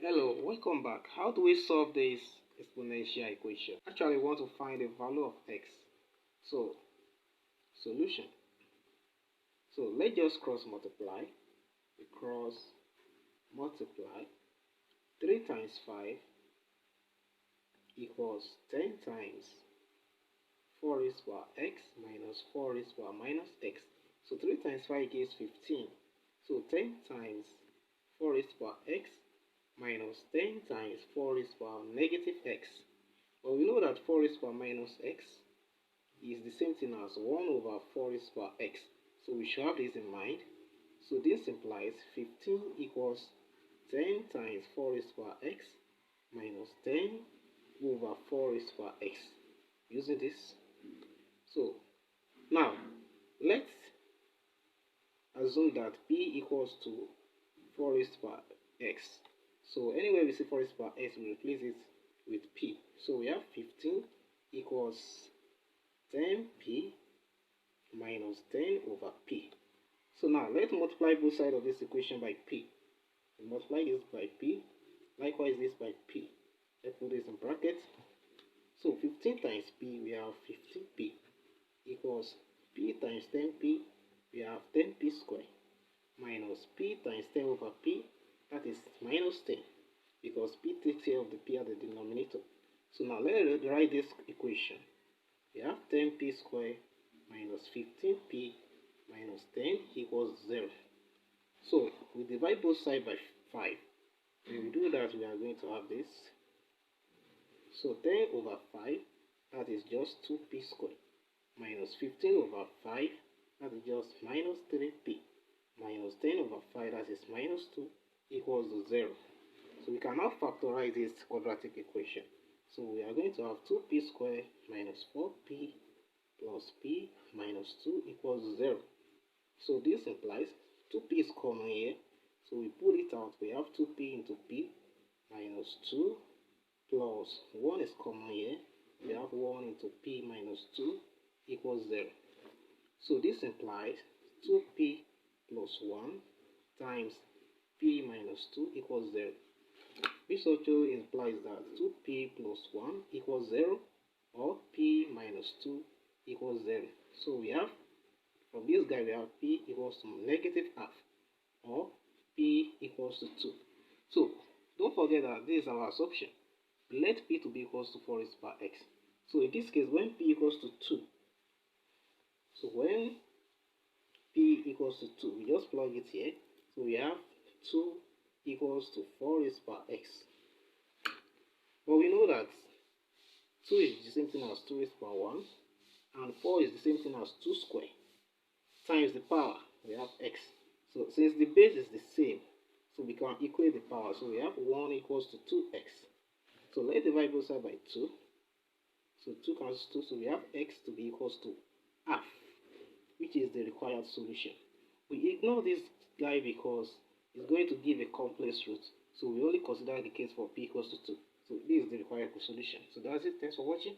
Hello, welcome back. How do we solve this exponential equation? Actually, we want to find the value of x. So, solution. So, let's just cross multiply. We cross multiply. 3 times 5 equals 10 times 4 raised to power x minus 4 raised to power minus x. So, 3 times 5 gives 15. So, 10 times 4 raised to power x minus 10 times 4 raised to power negative x. But we know that 4 raised to power minus x is the same thing as 1 over 4 raised to power x. So we should have this in mind. So this implies 15 equals 10 times 4 raised to power x minus 10 over 4 raised to power x. Using this. So now let's assume that p equals to 4 raised to power x. So anywhere we see 4 raised to power x, we replace it with p. So we have 15 equals 10p minus 10 over p. So now let's multiply both sides of this equation by p. We multiply this by p, likewise this by p. Let's put this in brackets. So 15 times p, we have 15p equals p times 10p, we have 10p squared minus p times 10 over p, that is minus 10, because p takes care of the p at the denominator. So now let's write this equation. We have 10p squared minus 15p minus 10 equals 0. So we divide both sides by 5. When we do that, we are going to have this. So 10 over 5, that is just 2p squared, minus 15 over 5, that is just minus 3p, minus 10 over 5, that is minus 2, equals to 0. So we can now factorize this quadratic equation. So we are going to have 2p squared minus 4p plus p minus 2 equals 0. So this implies 2p is common here. So we pull it out. We have 2p into p minus 2 plus 1 is common here. We have 1 into p minus 2 equals 0. So this implies 2p plus 1 times p minus 2 equals 0. This also implies that 2p plus 1 equals 0 or p minus 2 equals 0. So we have, from this guy, we have p equals to negative half or p equals to 2. So don't forget that this is our assumption. Let p to be equals to 4 raised to power x. So in this case, when p equals to 2, so when p equals to 2, we just plug it here. So we have 2 equals to 4 raised to power x. But we know that 2 is the same thing as 2 raised to power 1, and 4 is the same thing as 2 squared times the power. We have x. So since the base is the same, so we can equate the power. So we have 1 equals to 2x. So let's divide both sides by 2. So 2 cancels 2, so we have x to be equals to half, which is the required solution. We ignore this guy because it's going to give a complex root. So we only consider the case for p equals to 2. So this is the required solution. So that's it. Thanks for watching.